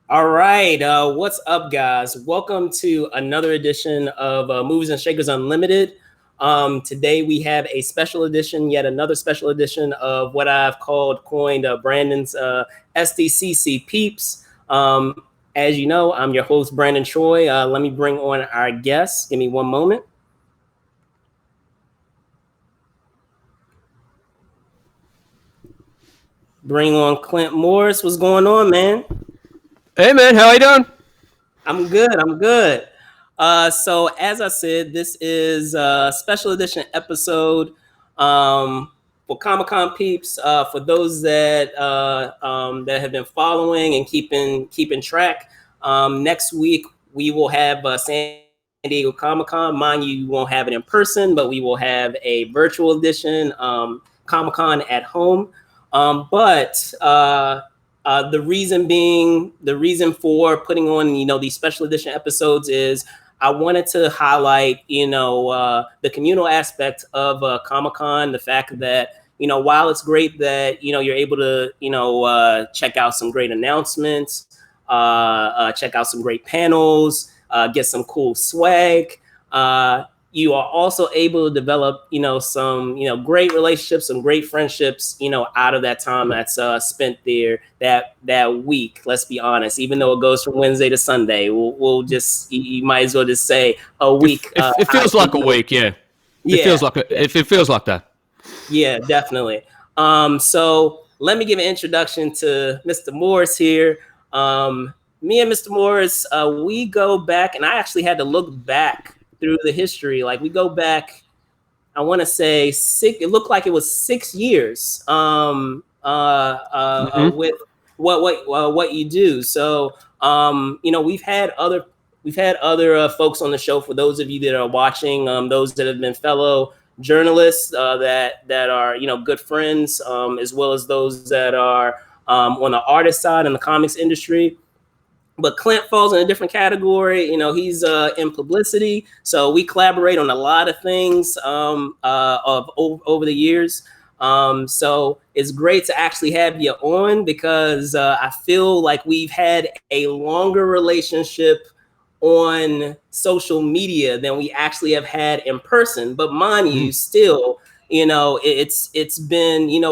All right, what's up, guys? Welcome to another edition of Movies and Shakers Unlimited. Today we have a special edition, yet another special edition of what I've coined Brandon's SDCC Peeps. As you know, I'm your host, Brandon Troy. Let me bring on our guests. Give me one moment. Bring on Clint Morris. What's going on, man? Hey man, how you doing? I'm good. I'm good. So as I said, this is a special edition episode for Comic Con peeps. For those that have been following and keeping track, next week we will have San Diego Comic Con. Mind you, you won't have it in person, but we will have a virtual edition, Comic Con at home. But the reason for putting on, these special edition episodes is I wanted to highlight, the communal aspect of Comic-Con, the fact that, while it's great that, you're able to, check out some great announcements, check out some great panels, get some cool swag. You are also able to develop, some, great relationships, some great friendships, out of that time that's spent there that week. Let's be honest, even though it goes from Wednesday to Sunday, we'll just, you might as well just say a week. It feels like a week, yeah. Yeah. It feels like that. Yeah, definitely. So let me give an introduction to Mr. Morris here. Me and Mr. Morris, we go back, and I actually had to look back through the history. Like, we go back, I want to say it looked like it was 6 years with what you do. So we've had other folks on the show. For those of you that are watching, those that have been fellow journalists that are good friends, as well as those that are on the artist side in the comics industry. But Clint falls in a different category. He's in publicity, so we collaborate on a lot of things over the years. So it's great to actually have you on, because I feel like we've had a longer relationship on social media than we actually have had in person. But mind you, still, it's been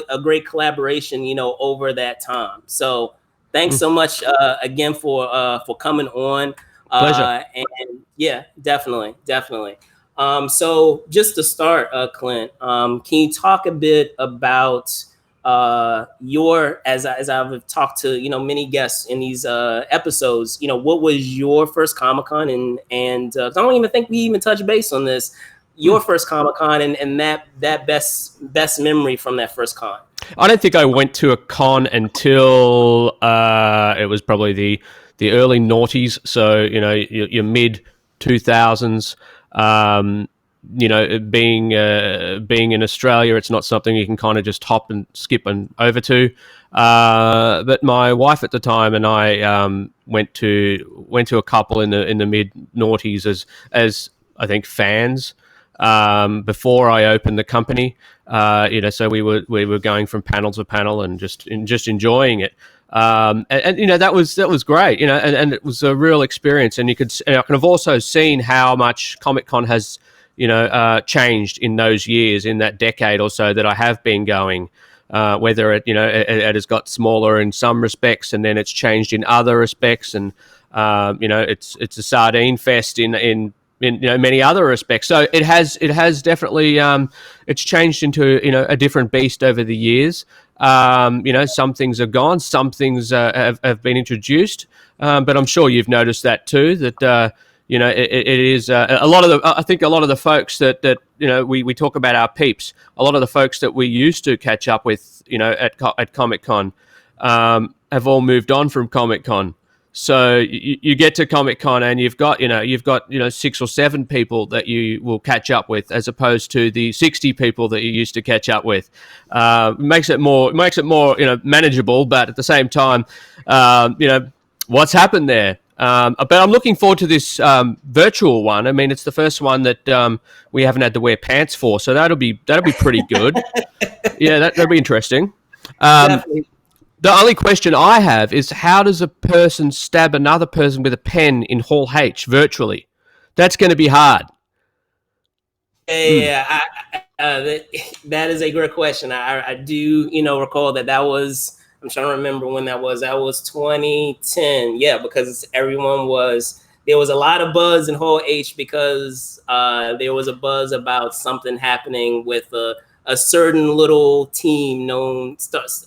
a great collaboration over that time. So thanks so much again for coming on. Pleasure. And yeah, definitely. So just to start, Clint, can you talk a bit about your, as I've talked to many guests in these episodes, what was your first Comic-Con, and I don't even think we even touched base on this. Your first Comic-Con and that best memory from that first con. I don't think I went to a con until it was probably the early noughties. So your mid 2000s. Being in Australia, it's not something you can kind of just hop and skip and over to. But my wife at the time and I went to a couple in the mid noughties as I think fans. Before I opened the company, so we were going from panel to panel and just enjoying it. And that was great, and it was a real experience. And I can have also seen how much Comic-Con has, changed in those years, in that decade or so that I have been going. Whether it has got smaller in some respects, and then it's changed in other respects, and it's a sardine fest in many other respects. So it has definitely it's changed into a different beast over the years. Some things are gone, some things have been introduced, but I'm sure you've noticed that too. That it is a lot of the. I think a lot of the folks that we talk about our peeps. A lot of the folks that we used to catch up with, at Comic-Con, have all moved on from Comic-Con. So you get to Comic-Con and you've got 6 or 7 people that you will catch up with, as opposed to the 60 people that you used to catch up with. Makes it more manageable, but at the same time, what's happened there. But I'm looking forward to this virtual one. I mean, it's the first one that we haven't had to wear pants for, so that'll be pretty good. Yeah, that'll be interesting. Definitely. The only question I have is, how does a person stab another person with a pen in Hall H virtually? That's going to be hard. Yeah, that is a great question. I do, recall that was. I'm trying to remember when that was. That was 2010. Yeah, because there was a lot of buzz in Hall H because there was a buzz about something happening with a certain little team known that's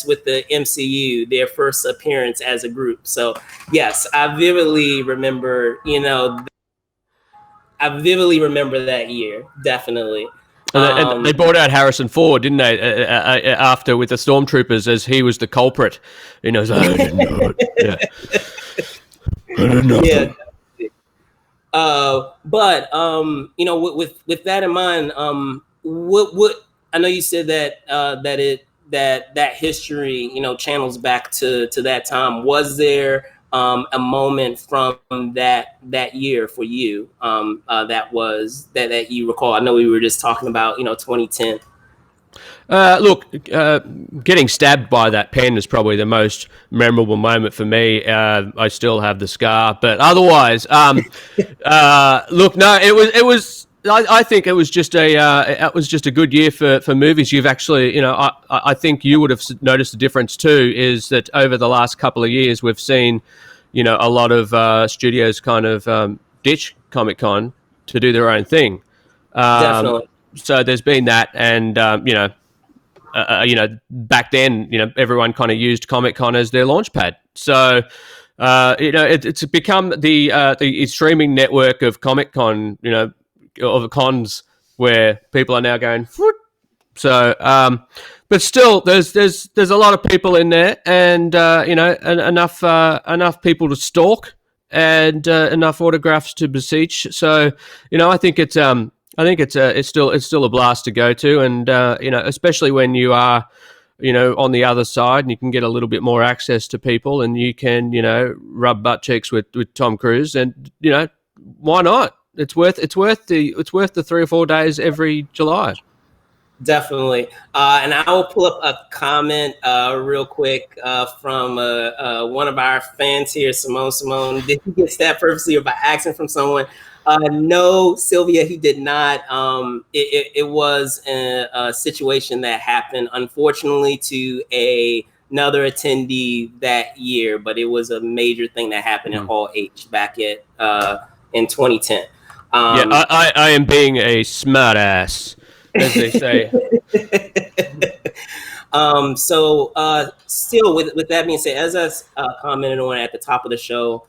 with the MCU, their first appearance as a group. So yes, I vividly remember, that year, definitely. And they brought out Harrison Ford, didn't they? After with the stormtroopers, as he was the culprit. I didn't know it. Yeah. I didn't know. Yeah. But with that in mind, what I know you said that history, channels back to that time. Was there a moment from that year for you that you recall? I know we were just talking about 2010. Look, getting stabbed by that pen is probably the most memorable moment for me. I still have the scar, but otherwise, look, no, it was. I think it was just a good year for movies. You've actually, I think you would have noticed the difference too. Is that over the last couple of years we've seen, a lot of studios kind of ditch Comic-Con to do their own thing. Definitely. So there's been that, and back then, everyone kind of used Comic-Con as their launch pad. So, it's become the streaming network of Comic-Con, of cons where people are now going. Whoop. So, but still, there's a lot of people in there, and enough people to stalk, and enough autographs to beseech. So, I think it's still a blast to go to, and especially when you are on the other side, and you can get a little bit more access to people, and you can rub butt cheeks with Tom Cruise, and why not? It's worth the 3 or 4 days every July. Definitely. And I will pull up a comment real quick from one of our fans here, Simone. Did he get stabbed purposely or by accident from someone? No, Sylvia, he did not. It was a situation that happened, unfortunately, to another attendee that year, but it was a major thing that happened in Hall H back in 2010. I am being a smart ass, as they say. Still with that being said, as I commented on at the top of the show,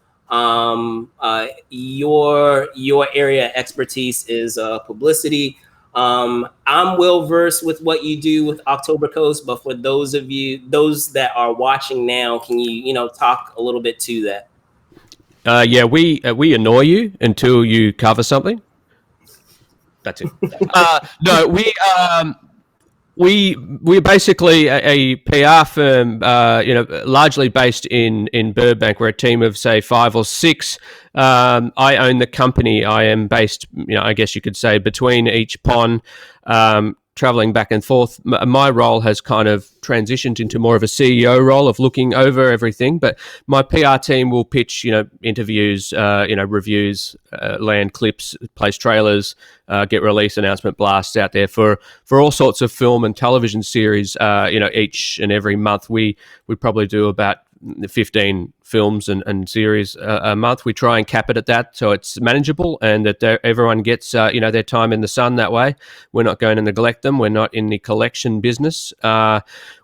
your area expertise is publicity. I'm well versed with what you do with October Coast, but for those that are watching now, can you talk a little bit to that? We annoy you until you cover something. That's it. No, we're basically a PR firm, largely based in Burbank. We're a team of say 5 or 6. I own the company. I am based, I guess you could say, between each pond, traveling back and forth. My role has kind of transitioned into more of a CEO role of looking over everything, but my PR team will pitch, interviews, reviews, land clips, place trailers, get release announcement blasts out there for all sorts of film and television series. Each and every month we probably do about 15 films and series a month. We try and cap it at that so it's manageable, and that everyone gets their time in the sun that way. We're not going to neglect them. We're not in the collection business.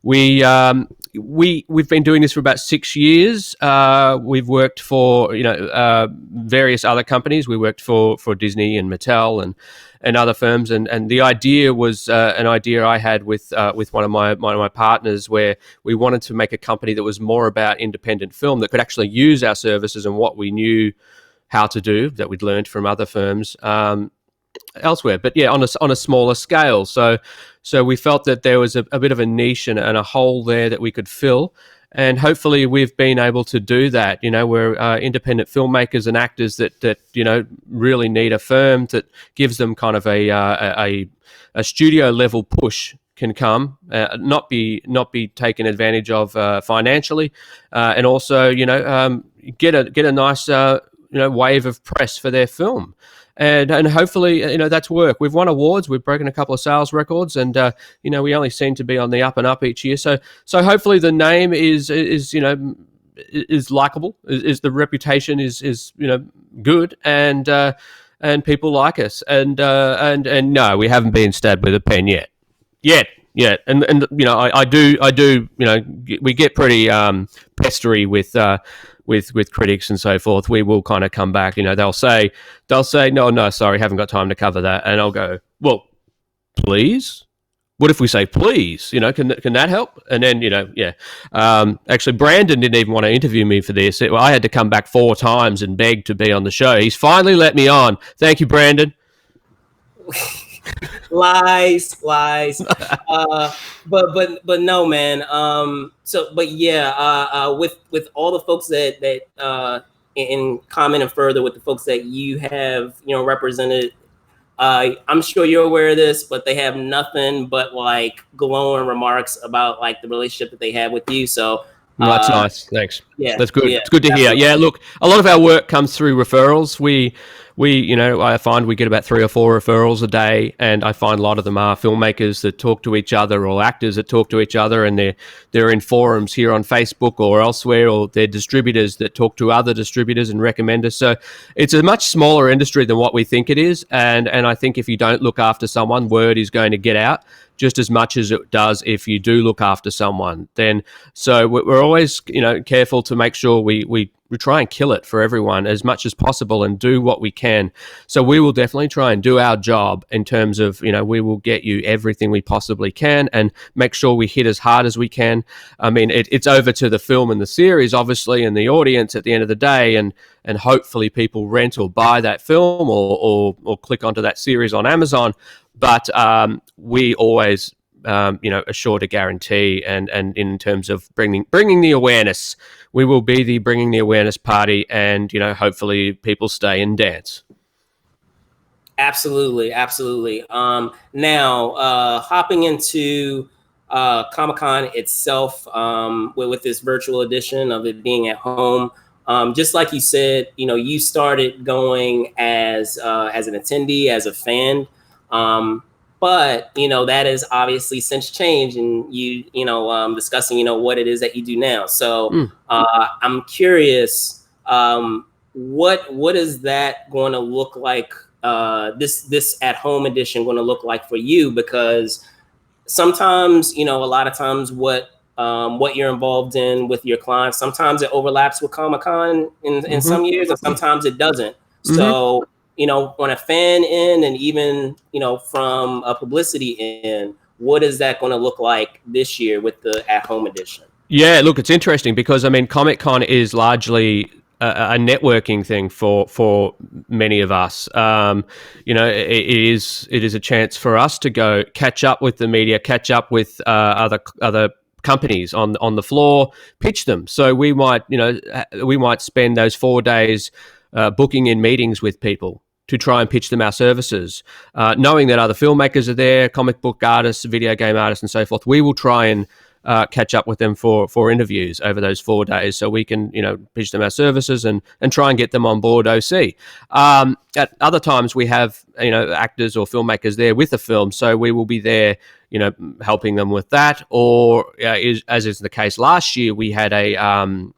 We've been doing this for about 6 years. We've worked for various other companies. We worked for Disney and Mattel and other firms, and the idea was an idea I had with one of my partners, where we wanted to make a company that was more about independent film, that could actually use our services and what we knew how to do, that we'd learned from other firms elsewhere, but on a smaller scale. So we felt that there was a bit of a niche and a hole there that we could fill. And hopefully we've been able to do that. We're independent filmmakers and actors that really need a firm that gives them kind of a studio level push can come, not be taken advantage of financially, and also get a nice wave of press for their film. And hopefully, that's work. We've won awards. We've broken a couple of sales records, and we only seem to be on the up and up each year. So hopefully the name is likable. Is the reputation is good, and people like us. And no, we haven't been stabbed with a pen yet. And I do we get pretty pestery with critics and so forth. We will kind of come back. They'll say no, sorry, haven't got time to cover that, and I'll go, well, please. What if we say please? Can that help? And then actually, Brandon didn't even want to interview me for this. I had to come back 4 times and beg to be on the show. He's finally let me on. Thank you, Brandon. lies but no, man. With all the folks that in commenting further with the folks that you have represented, I'm sure you're aware of this, but they have nothing but like glowing remarks about like the relationship that they have with you. So that's nice. Thanks. Yeah, that's good. Yeah, it's good to hear. Yeah, look, a lot of our work comes through referrals. I find we get about 3 or 4 referrals a day, and I find a lot of them are filmmakers that talk to each other, or actors that talk to each other, and they're in forums here on Facebook or elsewhere, or they're distributors that talk to other distributors and recommend us. So it's a much smaller industry than what we think it is, and I think if you don't look after someone, word is going to get out just as much as it does if you do look after someone. Then, so we're always, careful to make sure we try and kill it for everyone as much as possible and do what we can. So we will definitely try and do our job in terms of, we will get you everything we possibly can and make sure we hit as hard as we can. I mean, it's over to the film and the series, obviously, and the audience at the end of the day, and hopefully people rent or buy that film or click onto that series on Amazon. But we always, assure to guarantee, and in terms of bringing the awareness, we will be the bringing the awareness party, and hopefully people stay and dance. Absolutely. Now, hopping into Comic-Con itself, with this virtual edition of it being at home. Just like you said, you started going as an attendee, as a fan. But that has obviously since changed, and you discussing what it is that you do now. So I'm curious, what is that going to look like? This at home edition going to look like for you? Because sometimes a lot of times what you're involved in with your clients, sometimes it overlaps with Comic-Con in some years, and sometimes it doesn't. So on a fan end, and even from a publicity end, what is that going to look like this year with the at-home edition? Yeah, look, it's interesting because Comic-Con is largely a networking thing for many of us. It is a chance for us to go catch up with the media, catch up with other companies on the floor, pitch them. So we might spend those 4 days booking in meetings with people to try and pitch them our services, knowing that other filmmakers are there, comic book artists, video game artists, and so forth. We will try and catch up with them for interviews over those 4 days, so we can pitch them our services and try and get them on board OC. At other times, we have actors or filmmakers there with a film, so we will be there helping them with that. Or as is the case last year, we had a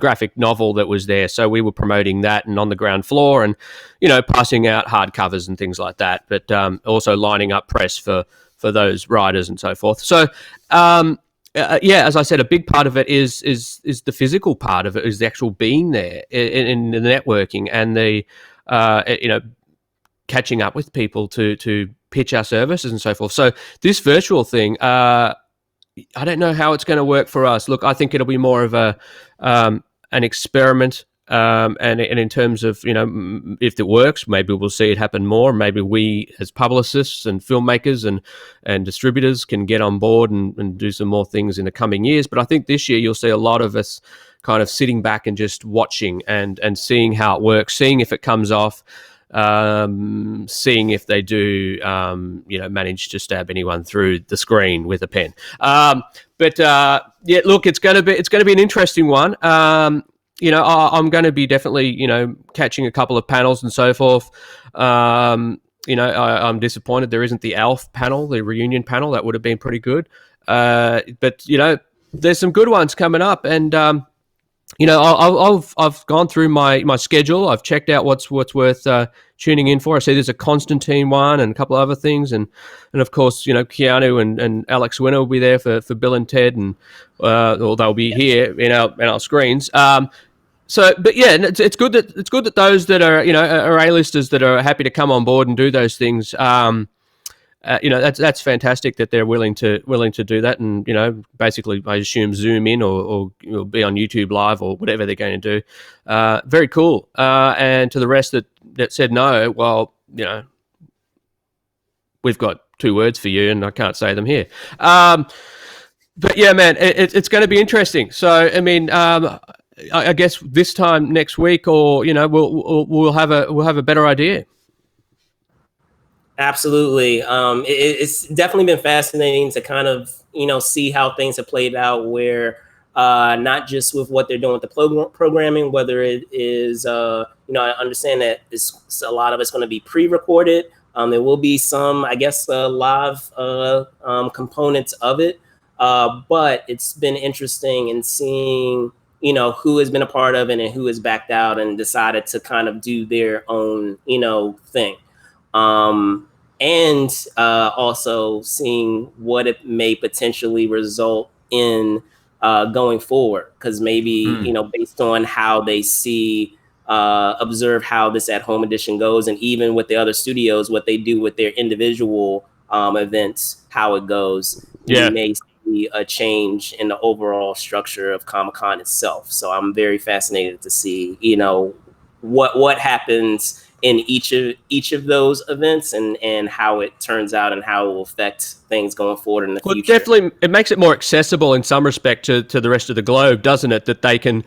graphic novel that was there, so we were promoting that and on the ground floor, and passing out hardcovers and things like that, but also lining up press for those writers and so forth. So as I said, a big part of it is the physical part of it, is the actual being there in the networking and the catching up with people to pitch our services and so forth. So this virtual thing, I don't know how it's going to work for us. Look, I think it'll be more of an experiment, and in terms of if it works, maybe we'll see it happen more. Maybe we, as publicists and filmmakers and distributors, can get on board and do some more things in the coming years. But I think this year you'll see a lot of us kind of sitting back and just watching and seeing how it works, seeing if it comes off. seeing if they do, manage to stab anyone through the screen with a pen. Look, it's going to be an interesting one. I'm going to be definitely, catching a couple of panels and so forth. I'm disappointed there isn't the ALF panel, the reunion panel. That would have been pretty good. But there's some good ones coming up, and I've gone through my schedule. I've checked out what's worth tuning in for. I see there's a Constantine one and a couple of other things, and of course, Keanu and Alex Winter will be there for Bill and Ted, and or they'll be here in our screens. It's good that those that are are A-listers that are happy to come on board and do those things. That's fantastic that they're willing to do that, and basically I assume Zoom in or be on YouTube Live or whatever they're going to do. Very cool. And to the rest that said no, well, we've got 2 words for you, and I can't say them here. But yeah, man, it's going to be interesting. So I mean, I guess this time next week, or we'll have a better idea. Absolutely. It's definitely been fascinating to kind of, see how things have played out where not just with what they're doing with the programming, whether it is, I understand that a lot of it's going to be pre-recorded. There will be some, I guess, live components of it. But it's been interesting in seeing, who has been a part of it and who has backed out and decided to kind of do their own, thing. And also seeing what it may potentially result in going forward, because maybe based on how they see observe how this At Home edition goes, and even with the other studios, what they do with their individual events, how it goes, we may see a change in the overall structure of Comic-Con itself. So I'm very fascinated to see what happens in each of those events, and how it turns out and how it will affect things going forward in the future. Definitely, it makes it more accessible in some respect to the rest of the globe, doesn't it? That they can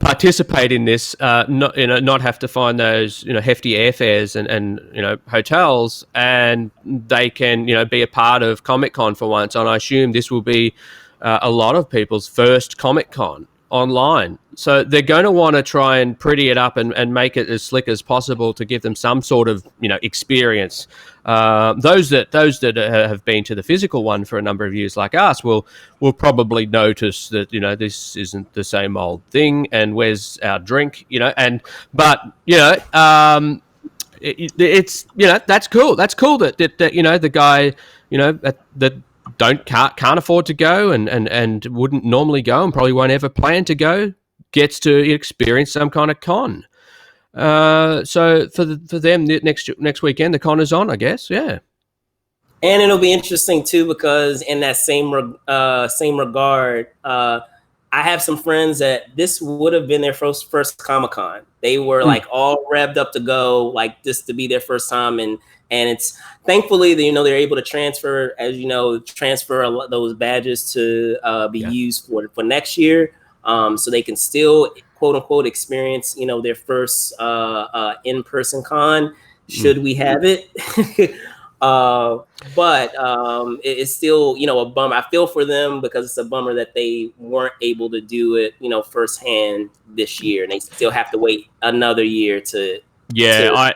participate in this, not have to find those hefty airfares and hotels, and they can be a part of Comic-Con for once. And I assume this will be a lot of people's first Comic-Con online, so they're going to want to try and pretty it up and make it as slick as possible to give them some sort of experience. Those that have been to the physical one for a number of years, like us, will probably notice that this isn't the same old thing, and where's our drink, it's that's cool. That's cool that the guy that can't afford to go and wouldn't normally go and probably won't ever plan to go gets to experience some kind of con. So for them, next weekend the con is on, I guess. Yeah. And it'll be interesting too, because in that same regard, I have some friends that this would have been their first Comic-Con. They were like all revved up to go, like this to be their first time, and it's thankfully that they're able to transfer those badges to be used for next year, so they can still quote unquote experience their first in-person con, should we have it. But it's still a bummer. I feel for them, because it's a bummer that they weren't able to do it firsthand this year, and they still have to wait another year to. I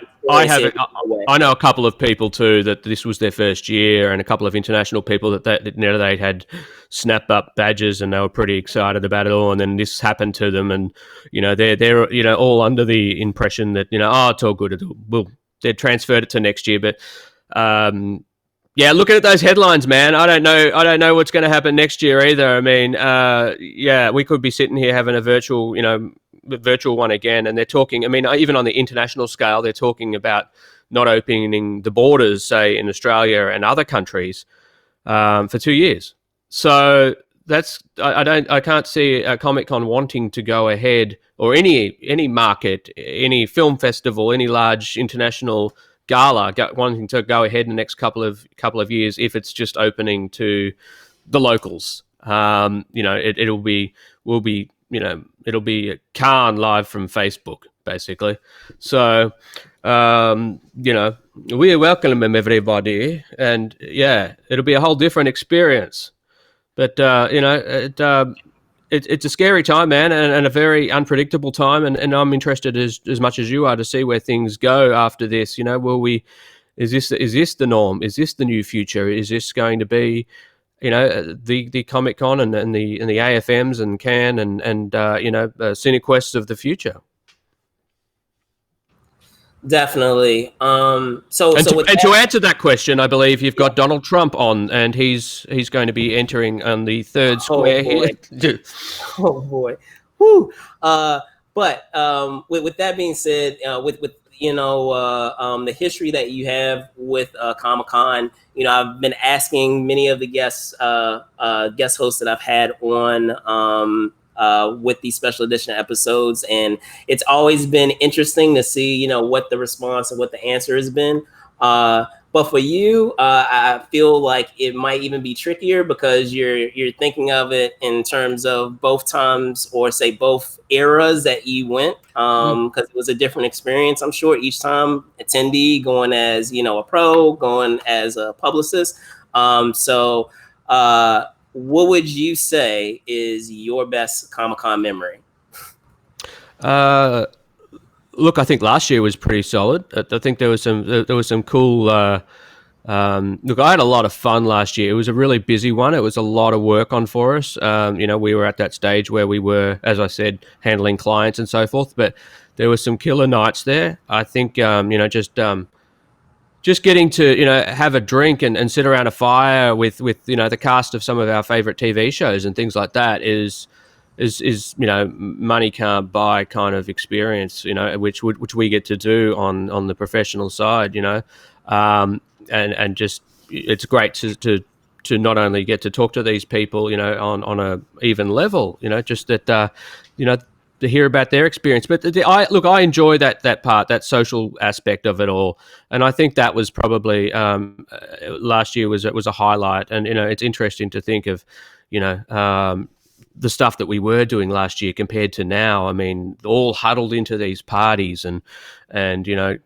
know a couple of people too that this was their first year, and a couple of international people that they had snap up badges and they were pretty excited about it all, and then this happened to them, and they're all under the impression that it's all good, they transferred it to next year, but looking at those headlines, man, I don't know what's going to happen next year either. I mean, we could be sitting here having a virtual one again, and they're talking, I mean, even on the international scale, they're talking about not opening the borders, say in Australia and other countries, for 2 years. So that's I can't see a Comic-Con wanting to go ahead, or any market, any film festival, any large international gala wanting to go ahead in the next couple of years if it's just opening to the locals. It'll be a Khan live from Facebook, basically. So You know, we welcome everybody, and yeah, it'll be a whole different experience. But you know, it's a scary time, man, and a very unpredictable time. And I'm interested as much as you are to see where things go after this. You know, will we? Is this the norm? Is this the new future? Is this going to be, you know, the Comic Con and the AFMs and Cannes and you know, Cinequests of the future? Definitely. So And with to that, answer that question, I believe you've got Donald Trump on, and he's going to be entering on the third oh square boy, here. oh boy, whoo. But with that being said, with the history that you have with Comic Con, you know, I've been asking many of the guest hosts that I've had on with these special edition episodes, and it's always been interesting to see, you know, what the response and what the answer has been. But for you, I feel like it might even be trickier because you're thinking of it in terms of both times, or say both eras that you went, because it was a different experience. I'm sure each time attendee going as, you know, a pro, going as a publicist. So what would you say is your best Comic-Con memory? Look, I think last year was pretty solid. I think there was some cool. Look, I had a lot of fun last year. It was a really busy one. It was a lot of work on for us. You know, we were at that stage where we were, as I said, handling clients and so forth. But there were some killer nights there. I think you know, just getting to, you know, have a drink and sit around a fire with you know, the cast of some of our favorite TV shows and things like that is you know, money can't buy kind of experience, you know, which we get to do on the professional side, you know, and just it's great to not only get to talk to these people, you know, on a even level, you know, just that you know, to hear about their experience. But I enjoy that part, that social aspect of it all, and I think that was probably last year was a highlight. And you know, it's interesting to think of, you know, the stuff that we were doing last year compared to now. I mean, all huddled into these parties and you know,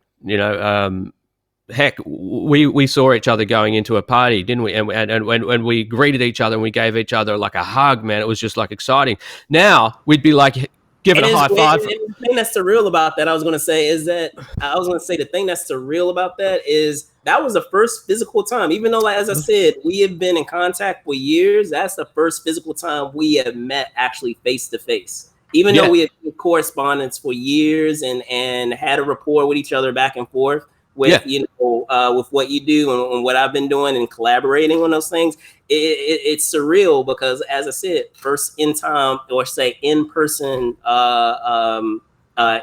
heck, we saw each other going into a party, didn't we? And when we greeted each other and we gave each other like a hug, man, it was just like exciting. Now we'd be like giving a high five. The thing that's surreal about that, I was going to say the thing that's surreal about that is that was the first physical time, even though, like, as I said, we have been in contact for years. That's the first physical time we have met actually face to face. Even though we had correspondence for years and had a rapport with each other back and forth with you know, with what you do and what I've been doing and collaborating on those things, it's surreal because, as I said, first in time, or say in person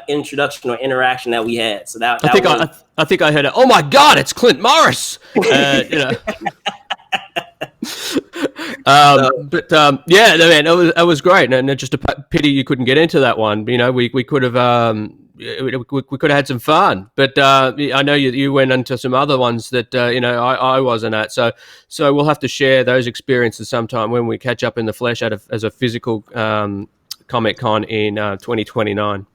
introduction or interaction that we had. So that I think I heard it. Oh my God, it's Clint Morris. You know. Yeah, man, it was great, and just a pity you couldn't get into that one. You know, we could have we could have had some fun, but I know you went into some other ones that you know, I wasn't at. So we'll have to share those experiences sometime when we catch up in the flesh as a physical Comic Con in 2029.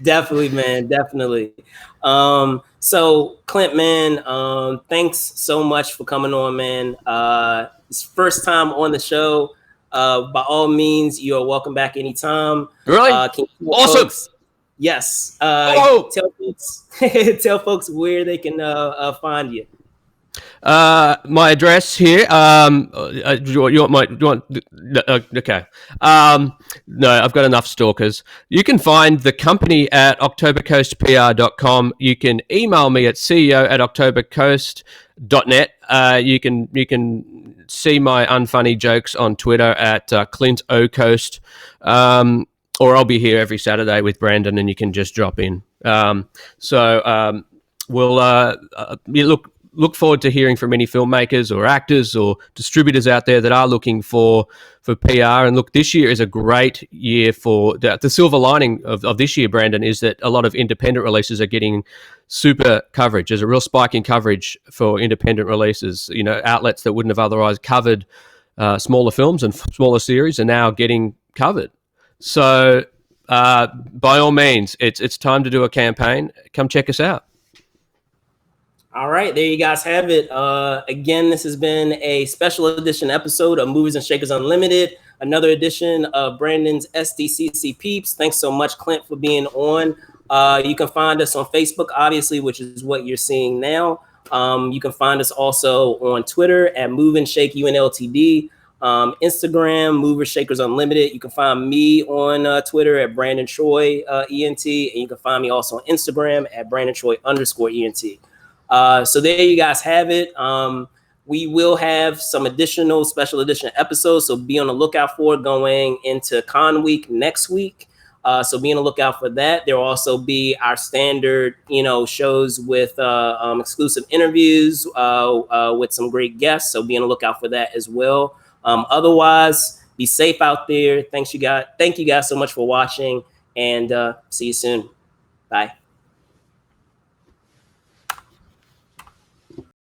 Definitely, man, definitely. So Clint, man, thanks so much for coming on, man. It's first time on the show. By all means, you are welcome back anytime. Really? Awesome. Folks, yes. Tell folks where they can find you. My address here. You want okay. No, I've got enough stalkers. You can find the company at octobercoastpr.com. You can email me at ceo@octobercoast.net. You can see my unfunny jokes on Twitter at Clint O Coast. Or I'll be here every Saturday with Brandon, and you can just drop in. We'll look forward to hearing from any filmmakers or actors or distributors out there that are looking for PR. And look, this year is a great year for the silver lining of this year, Brandon, is that a lot of independent releases are getting super coverage. There's a real spike in coverage for independent releases. You know, outlets that wouldn't have otherwise covered smaller films and smaller series are now getting covered. So by all means, it's time to do a campaign. Come check us out. All right, there you guys have it. Again, this has been a special edition episode of Movers and Shakers Unlimited, another edition of Brandon's SDCC Peeps. Thanks so much, Clint, for being on. You can find us on Facebook, obviously, which is what you're seeing now. You can find us also on Twitter at Move and Shake UNLTD, Instagram, Movers Shakers Unlimited. You can find me on Twitter at Brandon Troy ENT, and you can find me also on Instagram at Brandon Troy _ENT. So there you guys have it. We will have some additional special edition episodes, so be on the lookout for it going into Con Week next week. So be on the lookout for that. There will also be our standard, shows with exclusive interviews with some great guests. So be on the lookout for that as well. Otherwise, be safe out there. Thank you guys so much for watching, and see you soon. Bye.